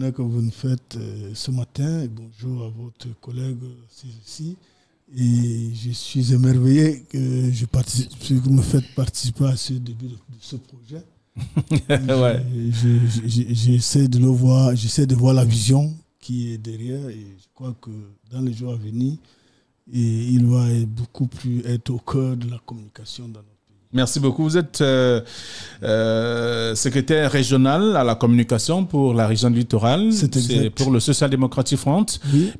journée que vous nous faites ce matin. Et bonjour à votre collègue ici. Et je suis émerveillé que vous me faites participer à ce début de ce projet. Ouais. J'essaie de voir la vision qui est derrière, et je crois que dans les jours à venir, il va beaucoup plus être au cœur de la communication dans notre pays. Merci beaucoup. Vous êtes secrétaire régional à la communication pour la région du littoral. C'est pour le Social Democratic Front. Oui.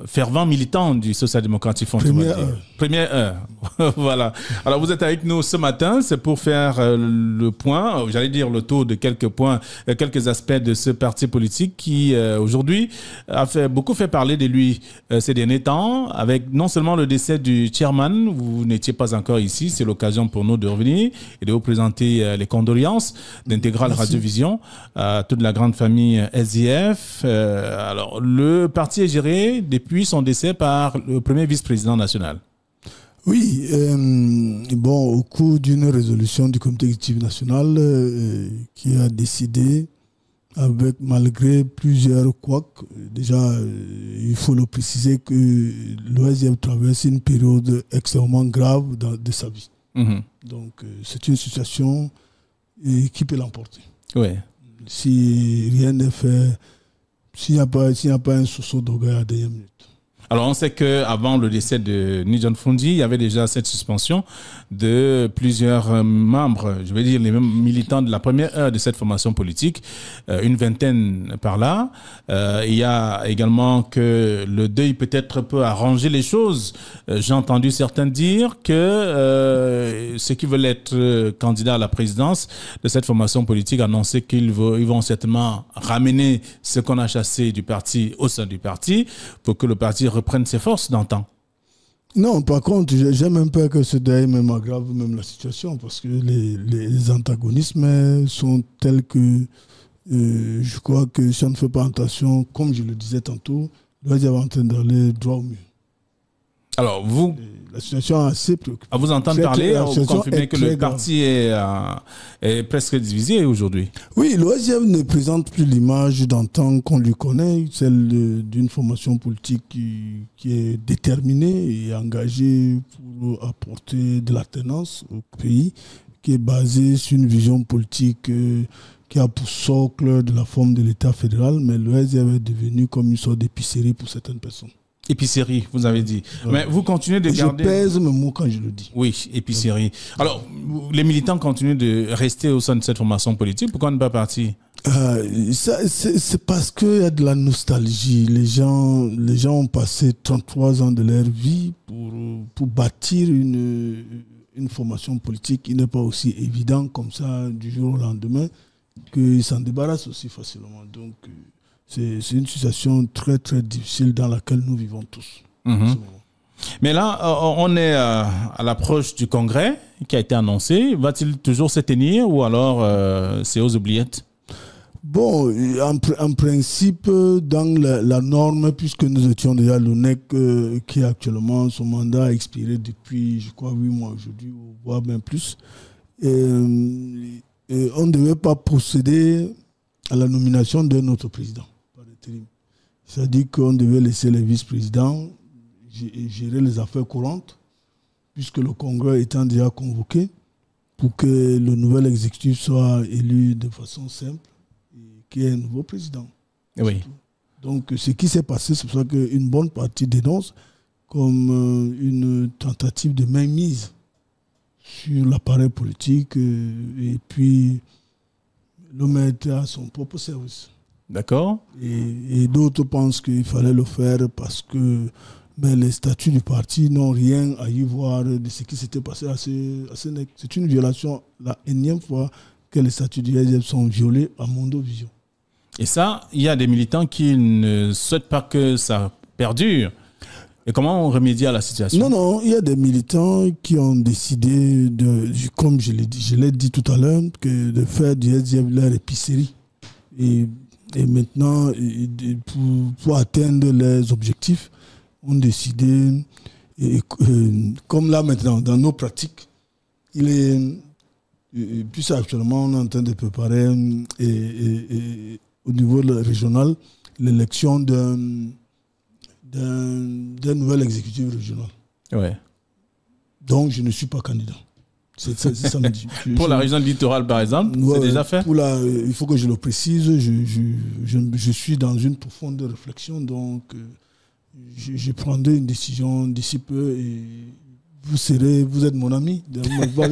Fervent militant du Social Democratic Front. Première heure. Voilà. Alors vous êtes avec nous ce matin, c'est pour faire le point, j'allais dire le tour de quelques points, quelques aspects de ce parti politique qui aujourd'hui a beaucoup fait parler de lui ces derniers temps, avec non seulement le décès du chairman, vous n'étiez pas encore ici, c'est l'occasion pour nous de revenir et de vous présenter les condoléances d'Intégral Radiovision à toute la grande famille SDF. Alors, le parti est géré depuis son décès par le premier vice-président national. Oui, au cours d'une résolution du comité exécutif national qui a décidé, malgré plusieurs couacs, déjà il faut le préciser que l'OSDF traverse une période extrêmement grave de sa vie. Donc c'est une situation qui peut l'emporter. Ouais. Si rien n'est fait, s'il n'y a pas un sourceau d'orgueil à dernière minute. Alors, on sait qu'avant le décès de Nigel Fundi, il y avait déjà cette suspension de plusieurs membres, je vais dire les mêmes militants de la première heure de cette formation politique, une vingtaine par là. Il y a également que le deuil peut-être peut arranger les choses. J'ai entendu certains dire que ceux qui veulent être candidats à la présidence de cette formation politique annoncer qu'ils vont certainement ramener ce qu'on a chassé du parti au sein du parti pour que le parti reprenne ses forces d'antan. Non, par contre, j'aime un peu que ce deuil même aggrave même la situation, parce que les antagonismes sont tels que je crois que si on ne fait pas attention, comme je le disais tantôt, doit y avoir en train d'aller droit au mur. Alors, la situation est assez préoccupante. À vous entendre parler, vous confirmez que le parti est presque divisé aujourd'hui. Oui, l'OSDF ne présente plus l'image d'antan qu'on lui connaît, celle d'une formation politique qui est déterminée et engagée pour apporter de l'alternance au pays, qui est basée sur une vision politique qui a pour socle de la forme de l'État fédéral, mais l'OSDF est devenu comme une sorte d'épicerie pour certaines personnes. Épicerie, vous avez dit. Mais vous continuez de garder... Je pèse mes mots quand je le dis. Oui, épicerie. Alors, les militants continuent de rester au sein de cette formation politique. Pourquoi ne pas partir? C'est parce qu'il y a de la nostalgie. Les gens ont passé 33 ans de leur vie pour bâtir une formation politique qui n'est pas aussi évident comme ça du jour au lendemain, qu'ils s'en débarrassent aussi facilement. Donc... C'est une situation très très difficile dans laquelle nous vivons tous. Mais là, on est à l'approche du congrès qui a été annoncé. Va-t-il toujours se tenir ou alors c'est aux oubliettes? Bon, en principe, dans la norme, puisque nous étions déjà l'ONEC qui actuellement, son mandat a expiré depuis, je crois, 8 mois aujourd'hui, voire bien plus, on ne devait pas procéder à la nomination de notre président. C'est-à-dire qu'on devait laisser les vice-présidents gérer les affaires courantes, puisque le congrès étant déjà convoqué, pour que le nouvel exécutif soit élu de façon simple et qu'il y ait un nouveau président. Oui. Donc ce qui s'est passé, c'est pour ça qu'une bonne partie dénonce comme une tentative de mainmise sur l'appareil politique et puis l'homme était à son propre service. D'accord. Et d'autres pensent qu'il fallait le faire parce que les statuts du parti n'ont rien à y voir de ce qui s'était passé à Sénèque. C'est une violation, la énième fois que les statuts du SDF sont violés à Mondovision. Et ça, il y a des militants qui ne souhaitent pas que ça perdure. Et comment on remédie à la situation? Non, il y a des militants qui ont décidé, comme je l'ai dit tout à l'heure, de faire du SDF leur épicerie. Et maintenant, pour atteindre les objectifs, on décidé, comme là maintenant, dans nos pratiques, puis actuellement, on est en train de préparer au niveau régional, l'élection d'un nouvel exécutif régional. Ouais. Donc, je ne suis pas candidat. C'est samedi. Pour la région littorale, par exemple, c'est déjà fait? Il faut que je le précise. Je suis dans une profonde réflexion. Donc, je prendrai une décision d'ici peu et vous êtes mon ami. Vous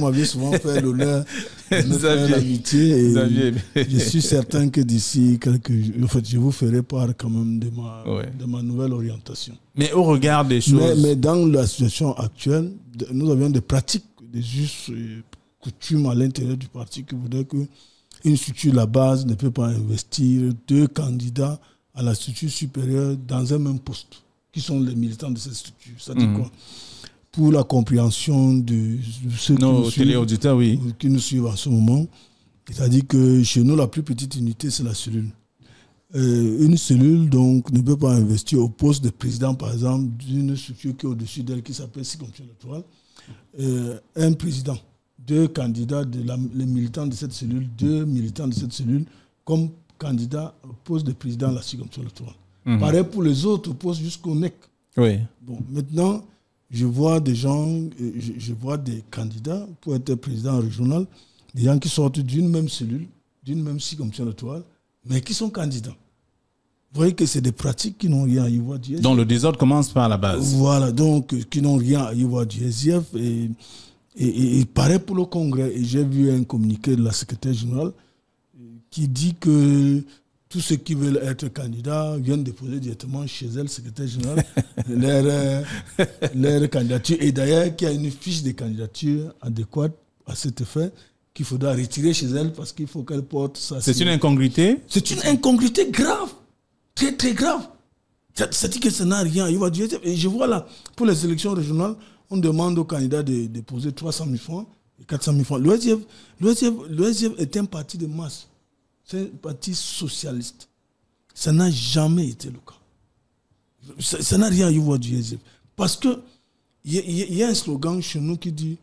m'avez souvent fait l'honneur de me faire l'amitié. Je suis certain que d'ici quelques jours, en fait, je vous ferai part quand même de ma nouvelle orientation. Mais au regard des choses... Mais dans la situation actuelle, nous avions des pratiques, des us et coutumes à l'intérieur du parti qui voudraient qu'une structure, la base, ne peut pas investir 2 candidats à la structure supérieure dans un même poste, qui sont les militants de cette structure. Ça dit quoi? Pour la compréhension de ceux qui nous suivent en ce moment, c'est-à-dire que chez nous, la plus petite unité, c'est la cellule. Une cellule donc, ne peut pas investir au poste de président, par exemple, d'une structure qui est au-dessus d'elle, qui s'appelle circonscription électorale. Un président, 2 candidats, les militants de cette cellule, 2 militants de cette cellule, comme candidats au poste de président de la circonscription électorale. Pareil pour les autres postes jusqu'au NEC. Oui. Bon, maintenant, je vois des gens, je vois des candidats pour être président régional, des gens qui sortent d'une même cellule, d'une même circonscription électorale, mais qui sont candidats. Vous voyez que c'est des pratiques qui n'ont rien à y voir du SIF. Donc le désordre commence par la base. Voilà, donc qui n'ont rien à y voir du SIF. Et pareil pour le Congrès. Et j'ai vu un communiqué de la secrétaire générale qui dit que tous ceux qui veulent être candidats viennent déposer directement chez elle, secrétaire générale, leur candidature. Et d'ailleurs, qu'il y a une fiche de candidature adéquate à cet effet qu'il faudra retirer chez elle parce qu'il faut qu'elle porte ça. C'est une incongruité? C'est une incongruité grave. Très, très grave. Ça dit que ça n'a rien. Et je vois là, pour les élections régionales, on demande aux candidats de déposer 300 000 francs et 400 000 francs. L'OSIF est un parti de masse. C'est un parti socialiste. Ça n'a jamais été le cas. Ça n'a rien à y voir du SIF. Parce qu'il y a un slogan chez nous qui dit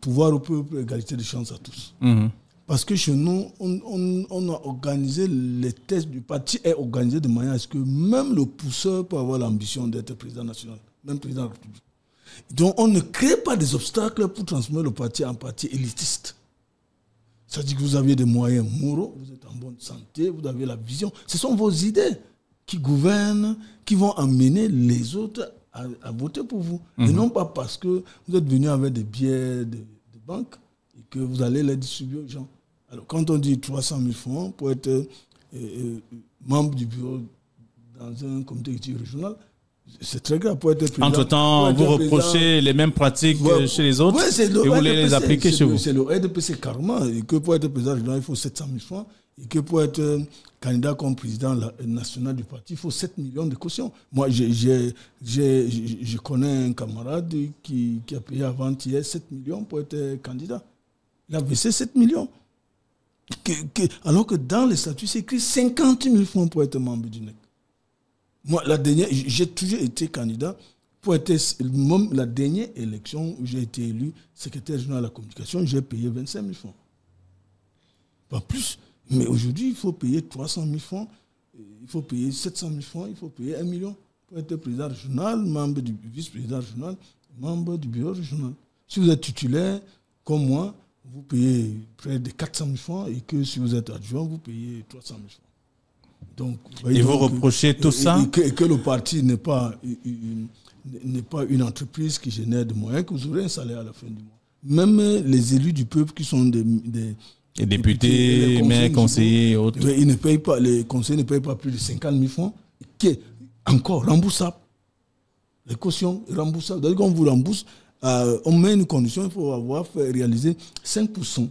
pouvoir au peuple, égalité de chance à tous. Parce que chez nous, on a organisé, les tests du parti est organisé de manière à ce que même le pousseur peut avoir l'ambition d'être président national, même président de la République. Donc on ne crée pas des obstacles pour transformer le parti en parti élitiste. Ça dit que vous avez des moyens moraux, vous êtes en bonne santé, vous avez la vision. Ce sont vos idées qui gouvernent, qui vont amener les autres à voter pour vous. Et non pas parce que vous êtes venu avec des billets de banque et que vous allez les distribuer aux gens. Alors, quand on dit 300 000 francs pour être membre du bureau dans un comité exécutif régional, c'est très grave pour être président. Entre-temps, vous reprochez les mêmes pratiques chez les autres et vous voulez les appliquer chez vous. C'est le RDPC carrément. Et que pour être président régional, il faut 700 000 francs. Et que pour être candidat comme président national du parti, il faut 7 millions de cautions. Moi, je connais un camarade qui a payé avant-hier 7 millions pour être candidat. Il a versé 7 millions. Alors que dans les statuts, c'est écrit 50 000 francs pour être membre du NEC. Moi, j'ai toujours été candidat pour être la dernière élection où j'ai été élu secrétaire général de la communication, j'ai payé 25 000 francs. Pas plus. Mais aujourd'hui, il faut payer 300 000 francs, il faut payer 700 000 francs, il faut payer 1 million pour être président régional, membre du vice-président régional, membre du bureau régional. Si vous êtes titulaire, comme moi, vous payez près de 400 000 francs et que si vous êtes adjoint, vous payez 300 000 francs. Donc, et vous reprochez tout ça? Et que le parti n'est pas une entreprise qui génère des moyens, que vous aurez un salaire à la fin du mois. Même les élus du peuple qui sont des députés, maires, conseillers et autres. Ils ne payent pas, les conseillers ne payent pas plus de 50 000 francs, qui est encore remboursable. Les cautions remboursables. C'est-à-dire qu'on vous rembourse, on met une condition, il faut avoir fait réaliser 5%.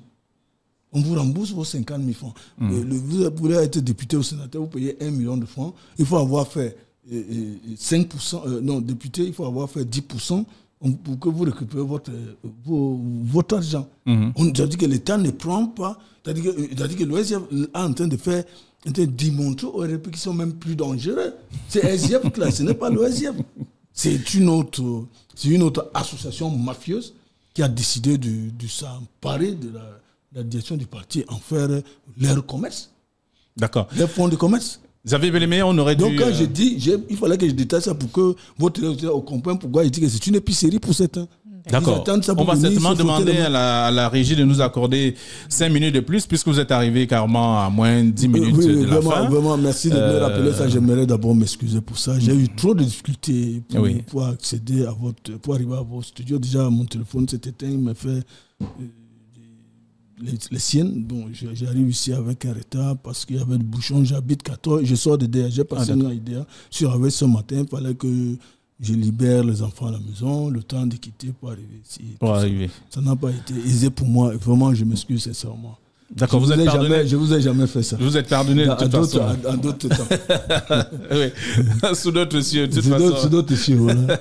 On vous rembourse vos 50 000 francs. Vous voulez être député ou sénateur, vous payez 1 million de francs. Il faut avoir fait 5%, non, député, il faut avoir fait 10% pour que vous récupérez votre argent. On a dit que l'État ne prend pas, c'est-à-dire que l'OSIF est en train de démontrer aux RP qui sont même plus dangereux. C'est SIF, ce n'est pas l'OSIF. C'est une autre association mafieuse qui a décidé de s'emparer de la direction du parti en faire leur commerce. D'accord. Les fonds de commerce. Xavier Bellemé, on aurait dû... Donc quand je dis, il fallait que je détaille ça pour que votre téléspectateur comprenne pourquoi je dis que c'est une épicerie pour certains. D'accord. On va certainement demander à la régie de nous accorder 5 minutes de plus, puisque vous êtes arrivé carrément à moins de 10 minutes de la fin. Vraiment, merci de me rappeler ça. J'aimerais d'abord m'excuser pour ça. J'ai eu trop de difficultés pour accéder pour arriver à votre studio. Déjà, mon téléphone s'est éteint, il m'a fait les siennes. Bon, j'arrive ici avec un retard parce qu'il y avait le bouchon. J'habite 14, je sors de DA, j'ai passé une idée. Je suis arrivé ce matin, il fallait que je libère les enfants à la maison, le temps de quitter pour arriver ici. Ça n'a pas été aisé pour moi. Vraiment, je m'excuse sincèrement. D'accord, vous êtes pardonné. Je vous ai jamais fait ça. Vous êtes pardonné de toute façon. En d'autres temps. Oui, sous d'autres cieux, de toute façon. Sous d'autres cieux, voilà.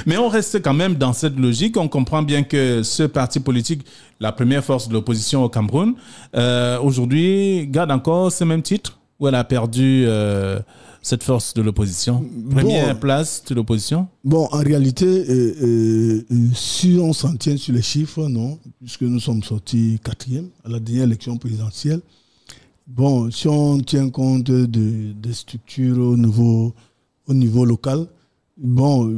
Mais on reste quand même dans cette logique. On comprend bien que ce parti politique, la première force de l'opposition au Cameroun, aujourd'hui, garde encore ce même titre où elle a perdu cette force de l'opposition. Première place de l'opposition. Bon, en réalité, si on s'en tient sur les chiffres, non, puisque nous sommes sortis 4e à la dernière élection présidentielle. Bon, si on tient compte des structures au niveau local, bon,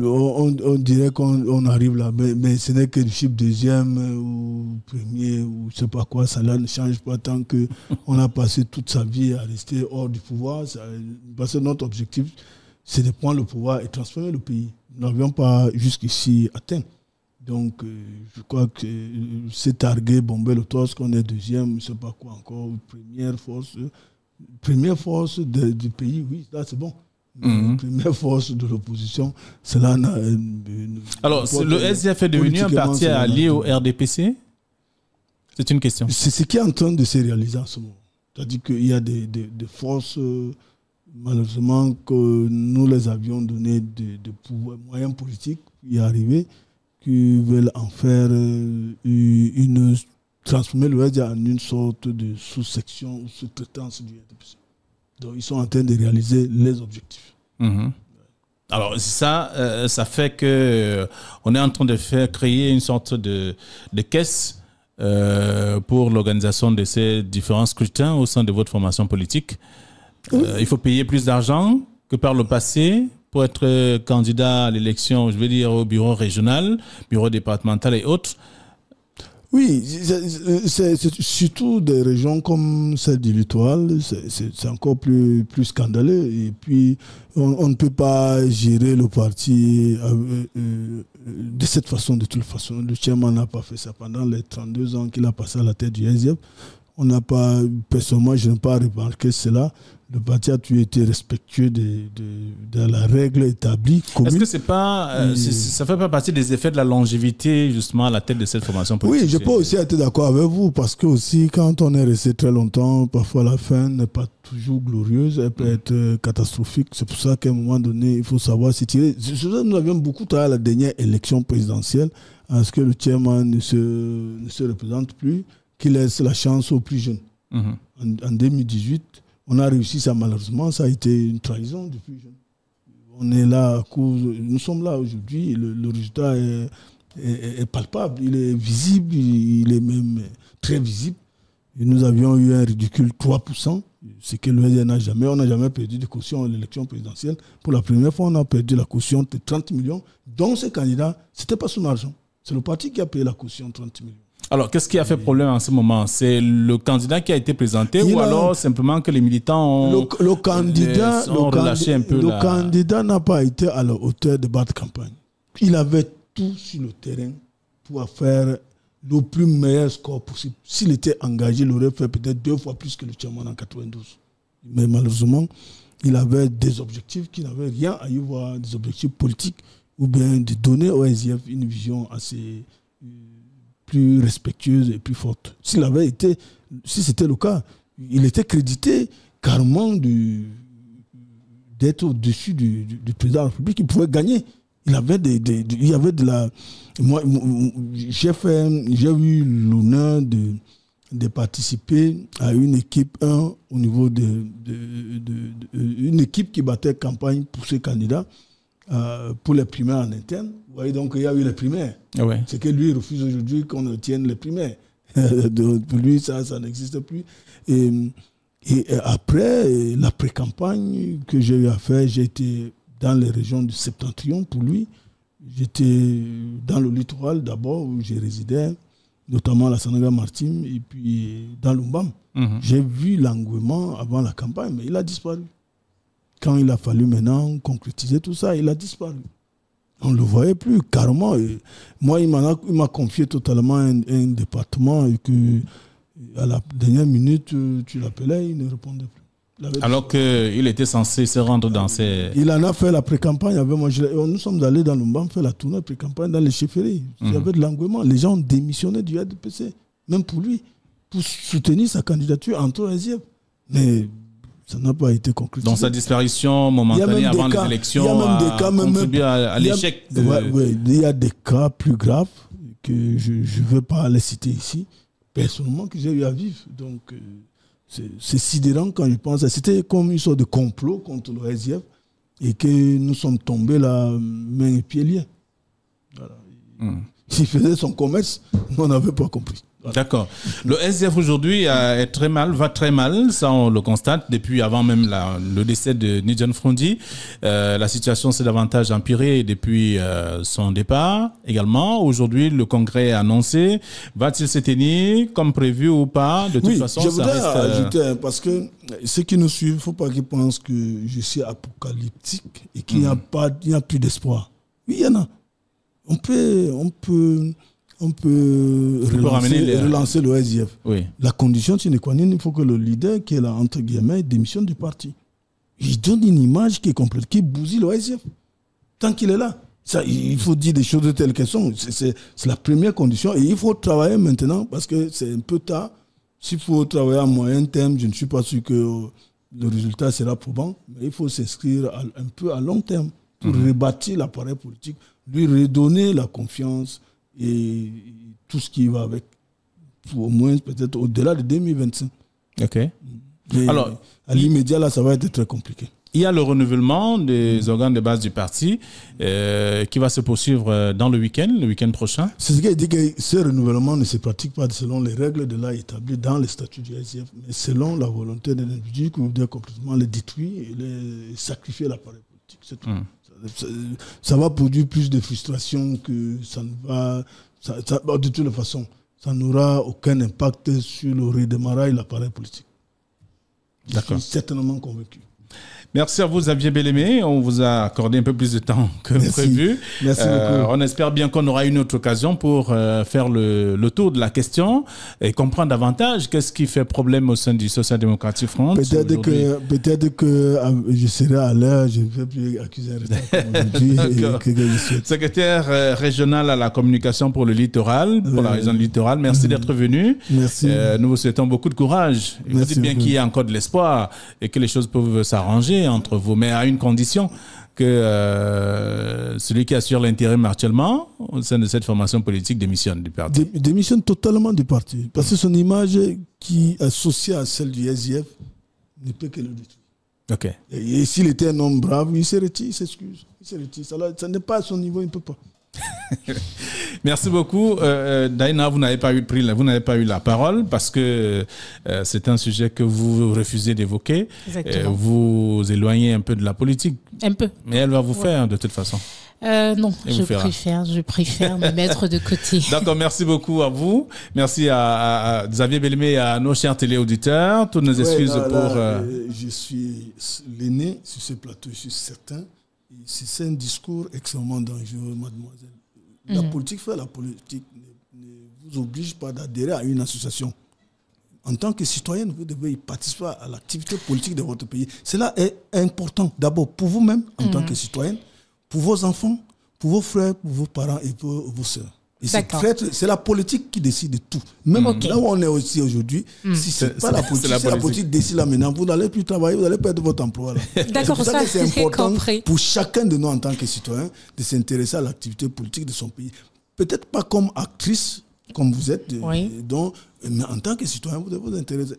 on dirait qu'on arrive là, mais ce n'est que le chiffre 2e ou 1er ou je ne sais pas quoi, ça là ne change pas tant qu'on a passé toute sa vie à rester hors du pouvoir. Parce que notre objectif, c'est de prendre le pouvoir et transformer le pays. Nous n'avions pas jusqu'ici atteint. Donc, je crois que c'est targué, bomber le torse, qu'on est 2e, je ne sais pas quoi encore, première force du pays, oui, là c'est bon. La première force de l'opposition, cela n'a... Alors, le SDF est devenu un parti allié au RDPC? C'est une question. C'est ce qui est en train de se réaliser en ce moment. C'est-à-dire qu'il y a des forces, malheureusement, que nous les avions donné des moyens politiques pour y arriver, qui veulent en faire transformer le SDF en une sorte de sous-section ou sous-traitance du RDPC. Donc, ils sont en train de réaliser les objectifs. Alors, ça fait que on est en train de créer une sorte de caisse pour l'organisation de ces différents scrutins au sein de votre formation politique. Il faut payer plus d'argent que par le passé pour être candidat à l'élection, je veux dire, au bureau régional, bureau départemental et autres. Oui, c'est surtout des régions comme celle du littoral, c'est encore plus scandaleux. Et puis, on ne peut pas gérer le parti de cette façon, de toute façon. Le chairman n'a pas fait ça pendant les 32 ans qu'il a passé à la tête du SDF. On n'a pas, personnellement, je n'ai pas remarqué cela. Le parti a toujours été respectueux de la règle établie. Est-ce que ça fait pas partie des effets de la longévité, justement, à la tête de cette formation politique? Oui, je peux aussi être d'accord avec vous, parce que aussi, quand on est resté très longtemps, parfois la fin n'est pas toujours glorieuse, elle peut être catastrophique. C'est pour ça qu'à un moment donné, il faut savoir s'y tirer. Nous avions beaucoup travaillé à la dernière élection présidentielle, à ce que le chairman ne se représente plus, qu'il laisse la chance aux plus jeunes. En 2018, on a réussi ça, malheureusement, ça a été une trahison du plus jeune. On est là à cause, nous sommes là aujourd'hui, le résultat est palpable, il est visible, il est même très visible. Et nous avions eu un ridicule 3%, ce que le SDF n'a jamais. On n'a jamais perdu de caution à l'élection présidentielle. Pour la première fois, on a perdu la caution de 30 millions, dont ces candidats, ce n'était pas son argent. C'est le parti qui a payé la caution de 30 millions. Alors, qu'est-ce qui a fait problème en ce moment? C'est le candidat qui a été présenté ou alors simplement que les militants ont relâché un peu le candidat n'a pas été à la hauteur de battre campagne. Il avait tout sur le terrain pour faire le plus meilleur score possible. S'il était engagé, il aurait fait peut-être 2 fois plus que le chairman en 92. Mais malheureusement, il avait des objectifs qui n'avaient rien à y voir, des objectifs politiques, ou bien de donner au SDF une vision assez... plus respectueuse et plus forte. Si c'était le cas, il était crédité carrément d'être au-dessus du président de la République. Il pouvait gagner. Il y avait de la... Moi, j'ai eu l'honneur de participer à une équipe 1 au niveau une équipe qui battait campagne pour ses candidats pour les primaires en interne. Vous voyez, donc il y a eu les primaires. Ouais. C'est que lui, il refuse aujourd'hui qu'on tienne les primaires. Pour lui, ça n'existe plus. Et Et après, la pré-campagne que j'ai eu à faire, j'ai été dans les régions du Septentrion pour lui. J'étais dans le littoral d'abord, où j'ai résidé, notamment à la Sandaga-Martine, et puis dans l'Umbam. J'ai vu l'engouement avant la campagne, mais il a disparu. Quand il a fallu maintenant concrétiser tout ça, il a disparu. On ne le voyait plus, carrément. Et moi, il m'a confié totalement un département et que à la dernière minute, tu l'appelais, il ne répondait plus. Alors qu'il était censé se rendre dans ces... Il en a fait la pré-campagne avec moi. Nous sommes allés dans l'Umbam faire la tournée pré-campagne dans les chefferies. Il y avait de l'engouement. Les gens ont démissionné du RDPC, même pour lui, pour soutenir sa candidature en troisième. Mais ça n'a pas été concrétisé. Dans sa disparition momentanée avant les élections, il y a même des cas, contribué à l'échec. Il y a des cas plus graves que je ne veux pas les citer ici, personnellement, que j'ai eu à vivre. Donc... c'est sidérant quand je pense. C'était comme une sorte de complot contre le SDF et que nous sommes tombés là, main et pieds liés. Voilà. S'il faisait son commerce, on n'avait pas compris. Voilà. D'accord. Le SDF aujourd'hui va très mal, ça on le constate depuis avant même le décès de Nidjan Frondi. La situation s'est davantage empirée depuis son départ également. Aujourd'hui, le Congrès a annoncé, va-t-il se tenir comme prévu ou pas? De toute façon, je voudrais ajouter, parce que ceux qui nous suivent, il ne faut pas qu'ils pensent que je suis apocalyptique et qu'il n'y a plus d'espoir. Oui, il y en a. On peut relancer le SDF. Oui. La condition sine qua non, il faut que le leader, qui est là, entre guillemets, démissionne du parti. Il donne une image qui est complète, qui bousille le SDF. Tant qu'il est là. Ça, il faut dire des choses telles qu'elles sont. C'est la première condition. Et il faut travailler maintenant, parce que c'est un peu tard. S'il faut travailler à moyen terme, je ne suis pas sûr que le résultat sera probant. Mais il faut s'inscrire un peu à long terme pour rebâtir l'appareil politique, lui redonner la confiance et tout ce qui va avec, au moins peut-être au-delà de 2025. Ok. Mais alors, à l'immédiat, là, ça va être très compliqué. Il y a le renouvellement des organes de base du parti qui va se poursuivre dans le week-end prochain. C'est ce qui dit que ce renouvellement ne se pratique pas selon les règles de l'art établies dans les statuts du SDF, mais selon la volonté de l'individu qui voudrait complètement les détruire et les sacrifier à l'appareil politique. C'est tout. Ça va produire plus de frustration que ça ne va... de toute façon, ça n'aura aucun impact sur le redémarrage de l'appareil politique. D'accord. Je suis certainement convaincu. Merci à vous, Xavier Bellemé. On vous a accordé un peu plus de temps que prévu. Merci beaucoup. On espère bien qu'on aura une autre occasion pour faire le tour de la question et comprendre davantage qu'est-ce qui fait problème au sein du Social Democratic Front. Peut-être que je serai à l'heure, je ne vais plus accuser un retard aujourd'hui. Secrétaire régional à la communication pour le littoral, pour la région du littoral, merci d'être venu. Merci. Nous vous souhaitons beaucoup de courage. Vous dites bien qu'il y a encore de l'espoir et que les choses peuvent s'arranger entre vous, mais à une condition que celui qui assure l'intérim actuellement au sein de cette formation politique démissionne du parti. Démissionne totalement du parti, parce que son image qui est associée à celle du SDF ne peut que le détruire. Okay. Et s'il était un homme brave, il se retire, il s'excuse. Ça n'est pas à son niveau, il ne peut pas. Merci beaucoup. Daïna, vous n'avez pas eu la parole parce que c'est un sujet que vous refusez d'évoquer. Vous éloignez un peu de la politique. Un peu. Mais elle va vous faire de toute façon. Non, je préfère me mettre de côté. D'accord, merci beaucoup à vous. Merci à Xavier Bellemé et à nos chers téléauditeurs. Toutes nos excuses pour... Je suis l'aîné sur ce plateau, je suis certain. C'est un discours extrêmement dangereux, mademoiselle. La politique ne vous oblige pas d'adhérer à une association. En tant que citoyenne, vous devez y participer à l'activité politique de votre pays. Cela est important, d'abord pour vous-même, en tant que citoyenne, pour vos enfants, pour vos frères, pour vos parents et pour vos sœurs. C'est la politique qui décide de tout. Même là où on est aussi aujourd'hui, si ce n'est pas la politique, si la politique décide là maintenant, vous n'allez plus travailler, vous allez perdre votre emploi. D'accord, c'est pour ça que c'est important pour chacun de nous en tant que citoyen de s'intéresser à l'activité politique de son pays. Peut-être pas comme actrice, comme vous êtes, mais en tant que citoyen, vous devez vous intéresser.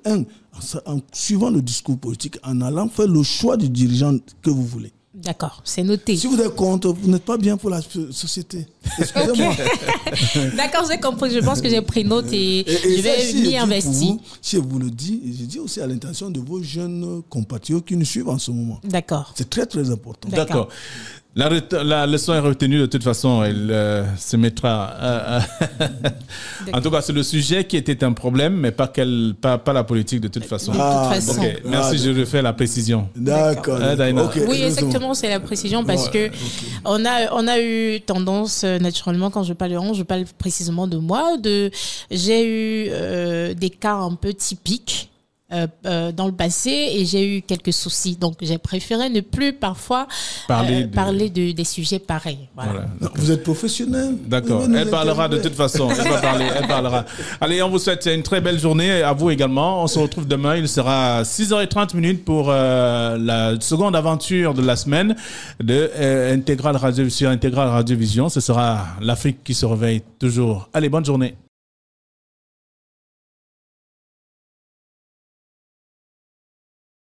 En suivant le discours politique, en allant faire le choix du dirigeant que vous voulez. D'accord, c'est noté. Si vous êtes contre, vous n'êtes pas bien pour la société. Excusez-moi. D'accord, j'ai compris. Je pense que j'ai pris note et je vais m'y investir. Si je vous le dis, je dis aussi à l'intention de vos jeunes compatriotes qui nous suivent en ce moment. D'accord. C'est très, très important. D'accord. La leçon est retenue de toute façon, elle se mettra. En tout cas, c'est le sujet qui était un problème, mais pas la politique de toute façon. De toute façon. Okay. Merci, je refais la précision. D'accord. Okay. Oui, exactement, c'est la précision parce que on a eu tendance, naturellement, quand je parle précisément de moi, j'ai eu des cas un peu typiques. Dans le passé et j'ai eu quelques soucis, donc j'ai préféré ne plus parfois parler des sujets pareils. Voilà. Non, vous êtes professionnel. D'accord, elle parlera de toute façon. Elle parlera. Allez, on vous souhaite une très belle journée, à vous également. On se retrouve demain, il sera 6h30 pour la seconde aventure de la semaine de Intégral Radio Vision. Ce sera l'Afrique qui se réveille toujours. Allez, bonne journée.